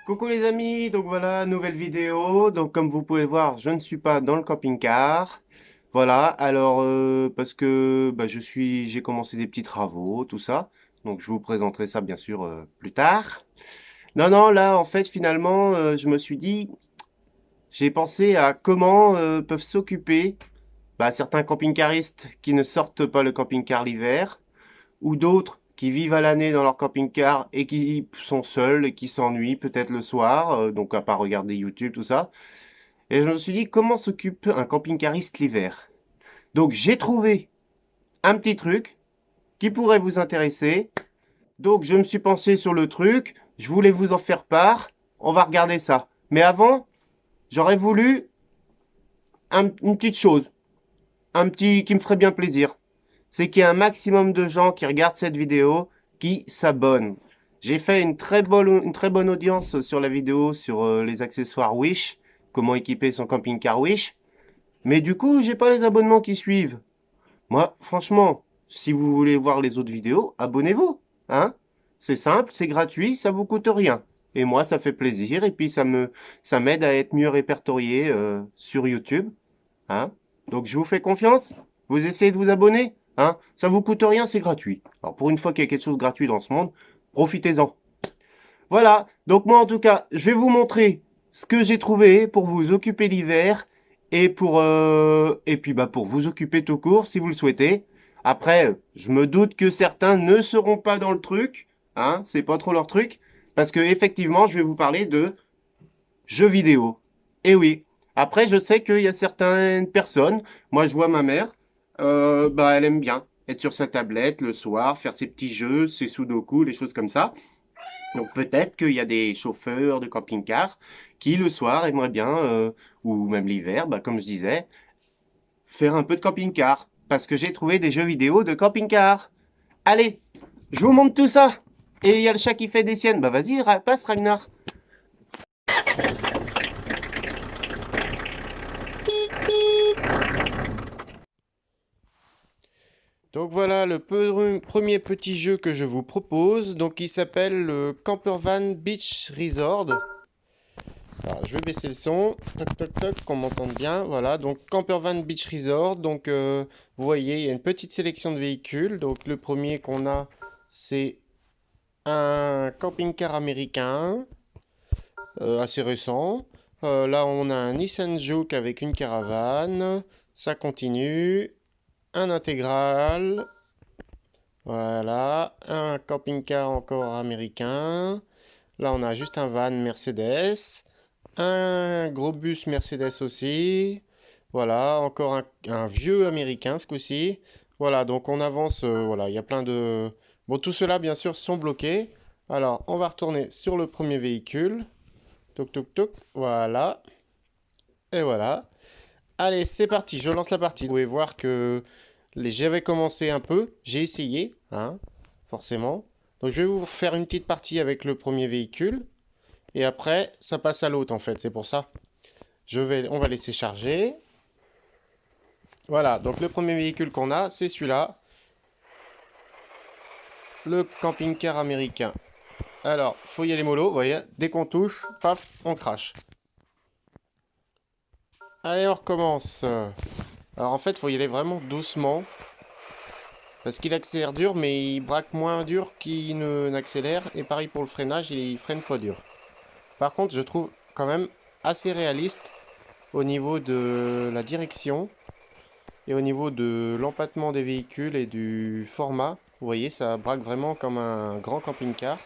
Coucou les amis, donc voilà, nouvelle vidéo. Donc comme vous pouvez voir, je ne suis pas dans le camping-car. Voilà, alors parce que j'ai commencé des petits travaux, tout ça. Donc je vous présenterai ça bien sûr plus tard. Non, non, là en fait finalement, je me suis dit, j'ai pensé à comment peuvent s'occuper certains camping-caristes qui ne sortent pas le camping-car l'hiver, ou d'autres qui vivent à l'année dans leur camping-car et qui sont seuls et qui s'ennuient peut-être le soir, donc à part regarder YouTube, tout ça. Et je me suis dit, comment s'occupe un camping-cariste l'hiver? Donc j'ai trouvé un petit truc qui pourrait vous intéresser. Donc je me suis pensé sur le truc, je voulais vous en faire part. On va regarder ça. Mais avant, j'aurais voulu une petite chose, un petit qui me ferait bien plaisir. C'est qu'il y a un maximum de gens qui regardent cette vidéo qui s'abonnent. J'ai fait une très bonne audience sur la vidéo sur les accessoires Wish, comment équiper son camping-car Wish. Mais du coup, j'ai pas les abonnements qui suivent. Moi, franchement, si vous voulez voir les autres vidéos, abonnez-vous, hein? C'est simple, c'est gratuit, ça vous coûte rien. Et moi, ça fait plaisir et puis ça m'aide à être mieux répertorié sur YouTube. Hein? Donc je vous fais confiance. Vous essayez de vous abonner. Hein? Ça vous coûte rien, c'est gratuit. Alors pour une fois qu'il y a quelque chose de gratuit dans ce monde, profitez-en. Voilà. Donc moi en tout cas, je vais vous montrer ce que j'ai trouvé pour vous occuper l'hiver et puis pour vous occuper tout court si vous le souhaitez. Après, je me doute que certains ne seront pas dans le truc. Hein? C'est pas trop leur truc. Parce que effectivement, je vais vous parler de jeux vidéo. Et oui. Après, je sais qu'il y a certaines personnes, moi je vois ma mère, elle aime bien être sur sa tablette le soir, faire ses petits jeux, ses sudoku, des choses comme ça. Donc peut-être qu'il y a des chauffeurs de camping-car qui le soir aimeraient bien, ou même l'hiver, comme je disais, faire un peu de camping-car. Parce que j'ai trouvé des jeux vidéo de camping-car. Allez, je vous montre tout ça. Et il y a le chat qui fait des siennes. Bah vas-y, passe Ragnar. Donc voilà le premier petit jeu que je vous propose. Donc il s'appelle le Campervan Beach Resort. Alors, je vais baisser le son. Toc toc toc, qu'on m'entende bien. Voilà, donc Campervan Beach Resort. Donc vous voyez, il y a une petite sélection de véhicules. Donc le premier qu'on a, c'est un camping-car américain, assez récent. Là, on a un Nissan Juke avec une caravane. Ça continue. Un intégral. Voilà, un camping-car encore américain. Là, on a juste un van Mercedes. Un gros bus Mercedes aussi. Voilà, encore un vieux américain ce coup-ci. Voilà, donc on avance. Voilà, il y a plein de... Bon, tout cela, bien sûr, sont bloqués. Alors, on va retourner sur le premier véhicule. Toc, toc, toc. Voilà. Et voilà. Allez, c'est parti. Je lance la partie. Vous pouvez voir que j'avais commencé un peu, j'ai essayé, hein, forcément. Donc je vais vous faire une petite partie avec le premier véhicule. Et après, ça passe à l'autre en fait, c'est pour ça. On va laisser charger. Voilà, donc le premier véhicule qu'on a, c'est celui-là. Le camping-car américain. Alors, faut y aller mollo, vous voyez. Dès qu'on touche, paf, on crache. Allez, on recommence. Alors en fait, faut y aller vraiment doucement. Parce qu'il accélère dur, mais il braque moins dur qu'il n'accélère. Et pareil pour le freinage, il freine pas dur. Par contre, je trouve quand même assez réaliste au niveau de la direction et au niveau de l'empattement des véhicules et du format. Vous voyez, ça braque vraiment comme un grand camping-car.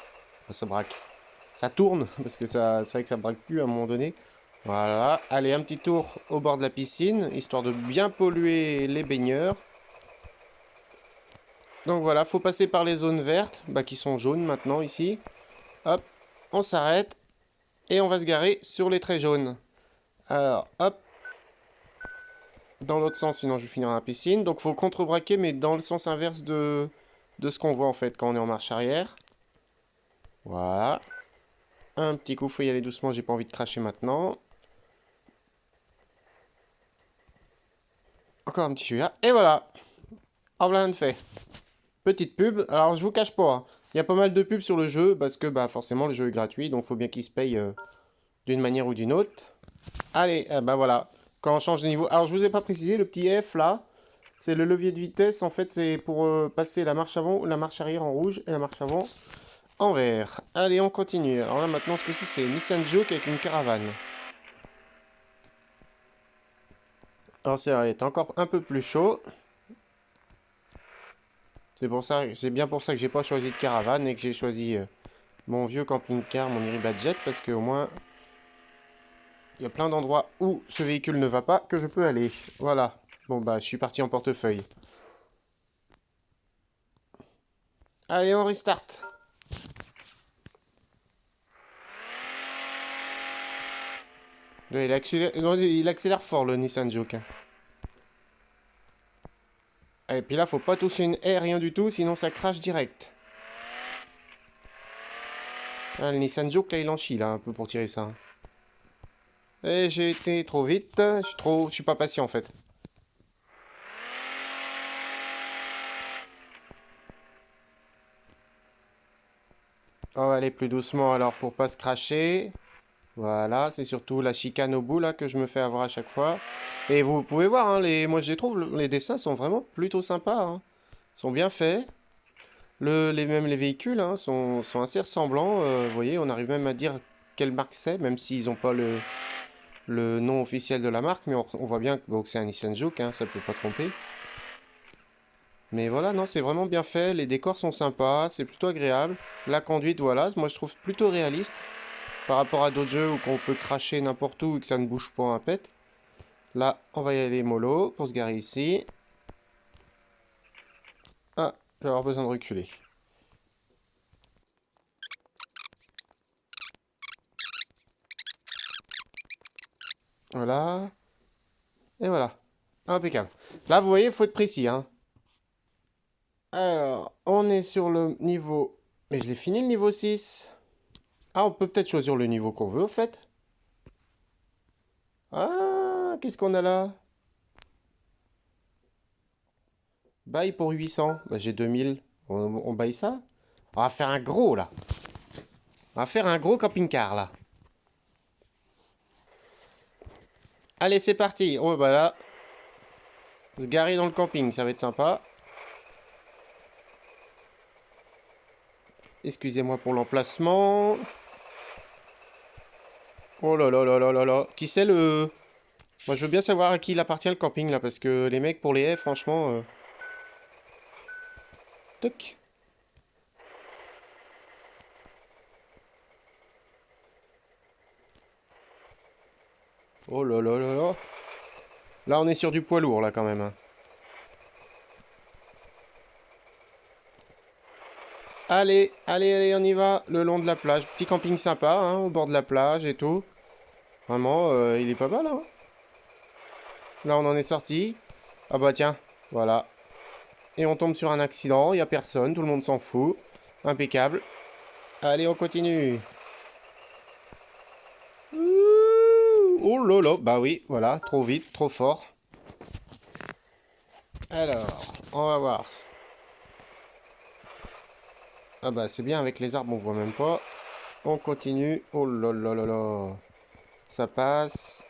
Enfin, ça braque. Ça tourne, parce que c'est vrai que ça braque plus à un moment donné. Voilà. Allez, un petit tour au bord de la piscine, histoire de bien polluer les baigneurs. Donc voilà, faut passer par les zones vertes, qui sont jaunes maintenant ici. Hop, on s'arrête et on va se garer sur les traits jaunes. Alors, hop, dans l'autre sens, sinon je vais finir dans la piscine. Donc faut contre-braquer, mais dans le sens inverse de ce qu'on voit en fait quand on est en marche arrière. Voilà. Un petit coup, faut y aller doucement, j'ai pas envie de cracher maintenant. Encore un petit chouïa. Et voilà. En plein de fait. Petite pub. Alors je vous cache pas, hein, Il y a pas mal de pubs sur le jeu parce que bah forcément le jeu est gratuit, donc faut bien qu'il se paye d'une manière ou d'une autre. Allez, bah voilà. Quand on change de niveau. Alors je vous ai pas précisé, le petit F là, c'est le levier de vitesse. En fait, c'est pour passer la marche avant ou la marche arrière en rouge et la marche avant en vert. Allez, on continue. Alors là maintenant, ce coup-ci, c'est Nissan Juke avec une caravane. Alors c'est encore un peu plus chaud. C'est pour ça, c'est bien pour ça que j'ai pas choisi de caravane et que j'ai choisi mon vieux camping-car, mon Iribadjet, parce qu'au moins il y a plein d'endroits où ce véhicule ne va pas que je peux aller. Voilà. Bon bah je suis parti en portefeuille. Allez, on restart. Ouais, il accélère fort le Nissan Juke, hein. Et puis là, faut pas toucher une haie, rien du tout, sinon ça crache direct. Ah, le Nissan Juke, là, il en chie, là, un peu pour tirer ça, hein. Et j'ai été trop vite, je suis pas patient, en fait. On va aller plus doucement, alors, pour pas se cracher. Voilà, c'est surtout la chicane au bout, là, que je me fais avoir à chaque fois. Et vous pouvez voir, hein, moi, je les trouve, les dessins sont vraiment plutôt sympas, hein. Ils sont bien faits. Même les véhicules hein, sont assez ressemblants. Vous voyez, on arrive même à dire quelle marque c'est, même s'ils n'ont pas le nom officiel de la marque, mais on voit bien que bon, que c'est un Nissan Juke, hein, ça peut pas tromper. Mais voilà, non, c'est vraiment bien fait, les décors sont sympas, c'est plutôt agréable. La conduite, voilà, moi je trouve plutôt réaliste par rapport à d'autres jeux où on peut cracher n'importe où et que ça ne bouge pas un pet. Là, on va y aller mollo pour se garer ici. Ah, je vais avoir besoin de reculer. Voilà. Et voilà. Impeccable. Là, vous voyez, il faut être précis, hein. Alors, on est sur le niveau... Mais je l'ai fini le niveau 6. Ah, on peut peut-être choisir le niveau qu'on veut, au fait. Ah, qu'est-ce qu'on a là? Bail pour 800. Bah, j'ai 2000. On baille ça? On va faire un gros, là. On va faire un gros camping-car, là. Allez, c'est parti. Oh, bah là... Se garer dans le camping, ça va être sympa. Excusez-moi pour l'emplacement. Oh là là là là là là. Qui c'est le... Moi, je veux bien savoir à qui il appartient le camping, là, parce que les mecs, pour les haies, franchement... Toc. Oh là là là là. Là, on est sur du poids lourd, là, quand même, hein. Allez, allez, allez, on y va, le long de la plage. Petit camping sympa, hein, au bord de la plage et tout. Vraiment, il est pas mal, hein. Là, on en est sorti. Ah bah tiens, voilà. Et on tombe sur un accident, il n'y a personne, tout le monde s'en fout. Impeccable. Allez, on continue. Ouh, oh là là, bah oui, voilà, trop vite, trop fort. Alors, on va voir. Ah bah c'est bien, avec les arbres, on voit même pas. On continue. Oh là là là là. Ça passe.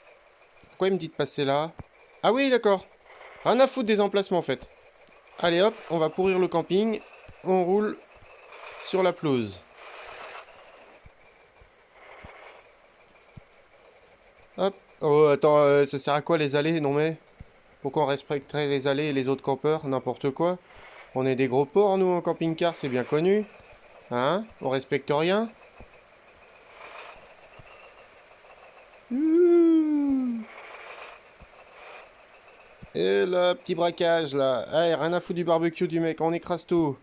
Pourquoi il me dit de passer là? Ah oui, d'accord. Rien à foutre des emplacements en fait. Allez hop, on va pourrir le camping. On roule sur la pelouse. Hop. Oh, attends, ça sert à quoi les allées? Non mais. Pourquoi on respecterait les allées et les autres campeurs? N'importe quoi. On est des gros porcs, nous, en camping-car, c'est bien connu. Hein? On respecte rien? Ouh. Et le petit braquage là. Allez, rien à foutre du barbecue du mec, on écrase tout.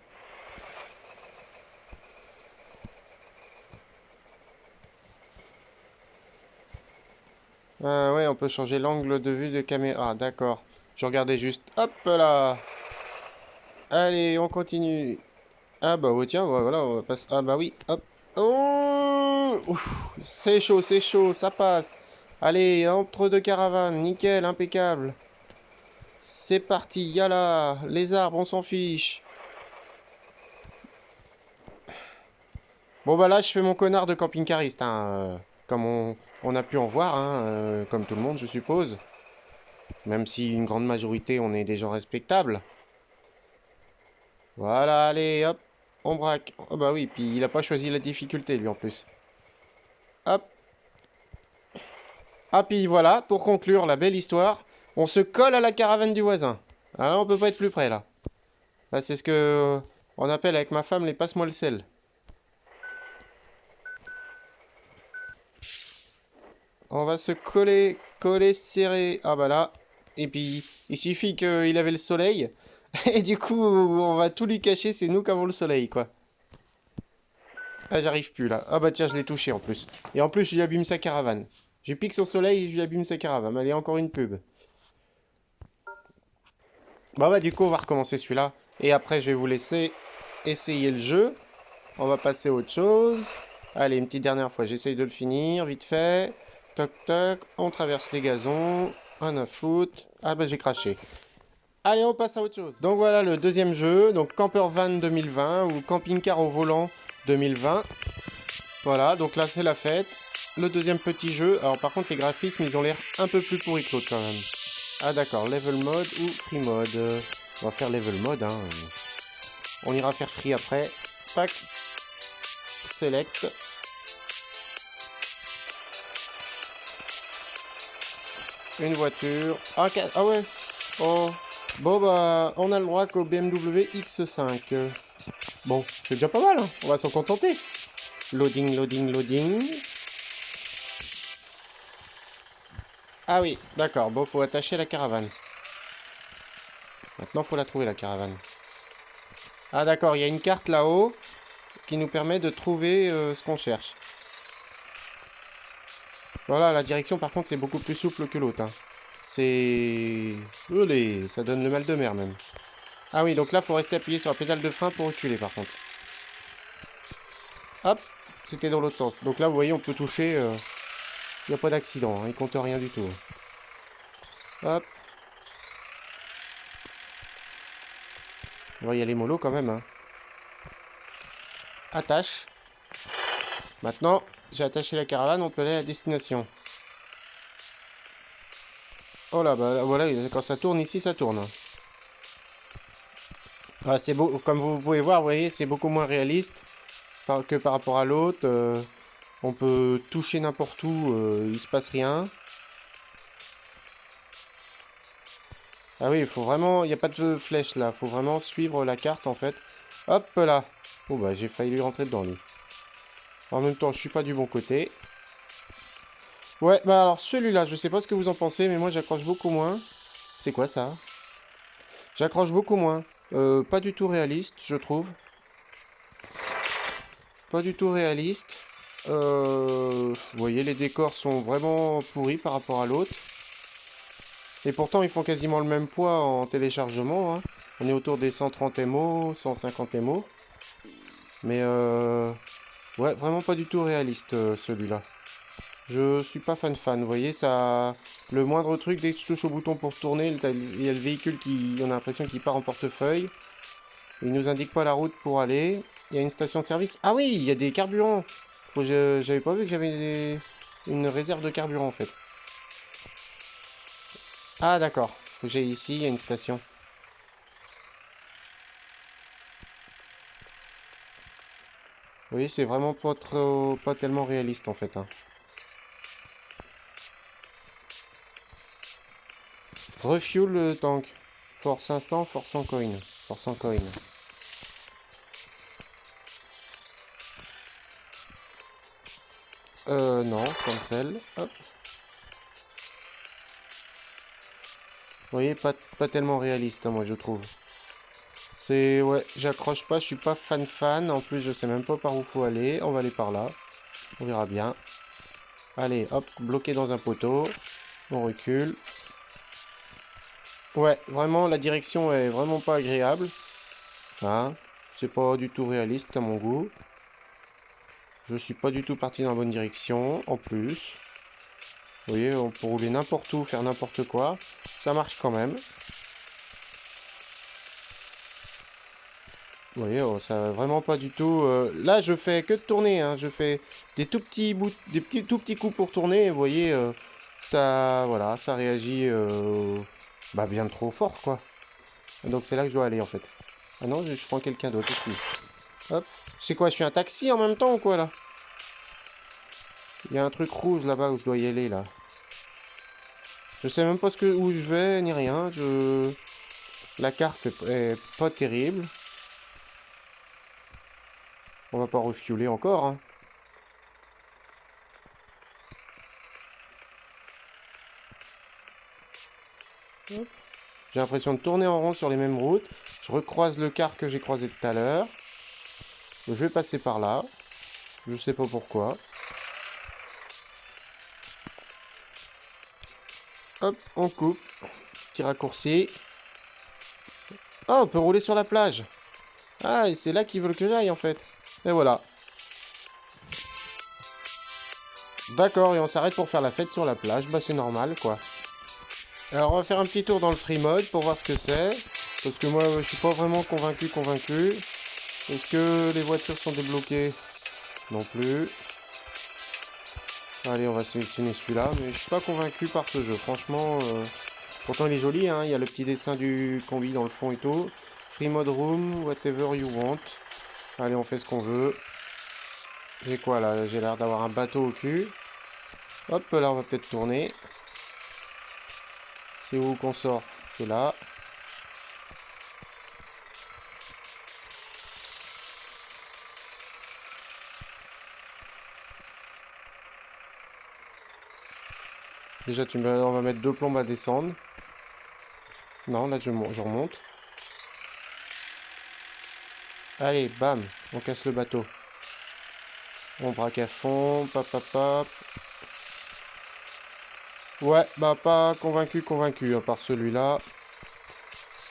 Ah ouais, on peut changer l'angle de vue de caméra, d'accord. Je regardais juste. Hop là. Allez, on continue. Ah bah ouais, tiens, voilà, on va passer. Ah bah oui, hop. Oh, ouf, c'est chaud, ça passe. Allez, entre deux caravanes, nickel, impeccable. C'est parti, yala. Les arbres, on s'en fiche. Bon bah là, je fais mon connard de camping-cariste, hein, comme on a pu en voir, hein, comme tout le monde, je suppose. Même si une grande majorité, on est des gens respectables. Voilà, allez, hop, on braque. Oh bah oui, puis il a pas choisi la difficulté, lui, en plus. Hop. Ah, puis voilà, pour conclure la belle histoire, on se colle à la caravane du voisin. Alors on peut pas être plus près, là. Là, c'est ce que on appelle avec ma femme les passe-moi le sel. On va se coller, coller serré. Ah bah là. Et puis, il suffit qu'il avait le soleil. Et du coup, on va tout lui cacher, c'est nous qui avons le soleil, quoi. Ah, j'arrive plus, là. Ah bah tiens, je l'ai touché, en plus. Et en plus, je lui abîme sa caravane. Je pique son soleil et je lui abîme sa caravane. Allez, encore une pub. Bah du coup, on va recommencer celui-là. Et après, je vais vous laisser essayer le jeu. On va passer à autre chose. Allez, une petite dernière fois. J'essaye de le finir, vite fait. Toc toc. On traverse les gazons. Un à foot. Ah bah j'ai craché. Allez, on passe à autre chose. Donc voilà le deuxième jeu. Donc Camper Van 2020 ou Camping Car au volant 2020. Voilà, donc là c'est la fête. Le deuxième petit jeu. Alors par contre les graphismes ils ont l'air un peu plus pourris que l'autre quand même. Ah d'accord, level mode ou free mode. On va faire level mode, hein. On ira faire free après. Tac. Select. Une voiture. Ah, ah ouais. Oh. Bon bah, on a le droit qu'au BMW X5. Bon, c'est déjà pas mal, hein. On va s'en contenter. Loading, loading, loading. Ah oui, d'accord. Bon, faut attacher la caravane. Maintenant, faut la trouver, la caravane. Ah d'accord, il y a une carte là-haut qui nous permet de trouver ce qu'on cherche. Voilà, la direction par contre c'est beaucoup plus souple que l'autre, hein. C'est... Olé, ça donne le mal de mer même. Ah oui, donc là faut rester appuyé sur la pédale de frein pour reculer par contre. Hop, c'était dans l'autre sens. Donc là vous voyez on peut toucher, il n'y a pas d'accident, hein, il compte rien du tout. Hop. On va y aller mollo quand même, hein. Attache. Maintenant, j'ai attaché la caravane, on peut aller à la destination. Oh là, bah voilà, quand ça tourne ici, ça tourne. Ah, c'est beau, comme vous pouvez voir, vous voyez, c'est beaucoup moins réaliste que par rapport à l'autre. On peut toucher n'importe où, il se passe rien. Ah oui, il faut vraiment, il n'y a pas de flèche là, il faut vraiment suivre la carte en fait. Hop là. Oh bah j'ai failli lui rentrer dedans lui. En même temps, je suis pas du bon côté. Ouais, bah alors celui-là, je sais pas ce que vous en pensez, mais moi j'accroche beaucoup moins. C'est quoi ça? J'accroche beaucoup moins. Pas du tout réaliste, je trouve. Pas du tout réaliste. Vous voyez, les décors sont vraiment pourris par rapport à l'autre. Et pourtant, ils font quasiment le même poids en téléchargement, hein. On est autour des 130 MO, 150 MO. Mais ouais, vraiment pas du tout réaliste celui-là. Je suis pas fan. Vous voyez, ça, le moindre truc, dès que je touche au bouton pour tourner, il y a le véhicule qui, on a l'impression qu'il part en portefeuille. Il nous indique pas la route pour aller. Il y a une station de service. Ah oui, il y a des carburants. J'avais pas vu que j'avais une réserve de carburant en fait. Ah d'accord. Faut que j'aille ici, il y a une station. Oui, c'est vraiment pas trop, pas tellement réaliste en fait, hein. Refuel le tank. For 500, for 100 coins. For 100 coins. Non, cancel. Hop. Vous voyez, pas tellement réaliste, hein, moi je trouve. C'est, ouais, j'accroche pas, je suis pas fan. En plus, je sais même pas par où faut aller. On va aller par là. On verra bien. Allez, hop, bloqué dans un poteau. On recule. Ouais, vraiment, la direction est vraiment pas agréable. Hein, c'est pas du tout réaliste à mon goût. Je suis pas du tout parti dans la bonne direction, en plus. Vous voyez, on peut rouler n'importe où, faire n'importe quoi. Ça marche quand même. Vous voyez, oh, ça va vraiment pas du tout. Là, je fais que de tourner, hein. Je fais des tout petits bouts, des petits, tout petits coups pour tourner. Et vous voyez, ça, voilà, ça réagit bah, bien trop fort, quoi. Donc c'est là que je dois aller, en fait. Ah non, je prends quelqu'un d'autre aussi. Hop. C'est quoi, je suis un taxi en même temps ou quoi, là? Il y a un truc rouge là-bas où je dois y aller, là. Je sais même pas où je vais, ni rien. La carte est pas terrible. On va pas refueler encore, hein. Hop. J'ai l'impression de tourner en rond sur les mêmes routes. Je recroise le car que j'ai croisé tout à l'heure. Je vais passer par là. Je sais pas pourquoi. Hop, on coupe. Petit raccourci. Ah, on peut rouler sur la plage. Ah, et c'est là qu'ils veulent que j'aille en fait. Et voilà. D'accord, et on s'arrête pour faire la fête sur la plage. Bah c'est normal quoi. Alors on va faire un petit tour dans le free mode pour voir ce que c'est. Parce que moi je suis pas vraiment convaincu. Est-ce que les voitures sont débloquées? Non plus. Allez, on va sélectionner celui-là. Mais je suis pas convaincu par ce jeu. Franchement, pourtant il est joli, hein. Il y a le petit dessin du combi dans le fond et tout. Free mode room, whatever you want. Allez, on fait ce qu'on veut. J'ai quoi là? J'ai l'air d'avoir un bateau au cul. Hop, là on va peut-être tourner. C'est où qu'on sort? C'est là. Déjà, on va mettre 2 plombes à descendre. Non, là je remonte. Allez, bam, on casse le bateau. On braque à fond, pap pap pap. Ouais, bah pas convaincu, hein, par celui-là.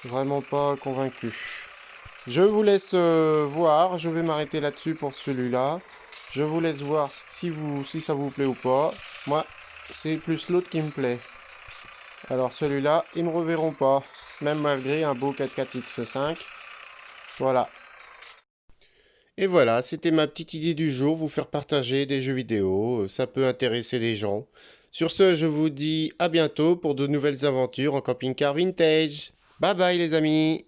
Vraiment pas convaincu. Je vous laisse voir, je vais m'arrêter là-dessus pour celui-là. Je vous laisse voir si ça vous plaît ou pas. Moi, c'est plus l'autre qui me plaît. Alors celui-là, ils ne me reverront pas. Même malgré un beau 4x4X5. Voilà. Et voilà, c'était ma petite idée du jour, vous faire partager des jeux vidéo. Ça peut intéresser les gens. Sur ce, je vous dis à bientôt pour de nouvelles aventures en camping-car vintage. Bye bye les amis!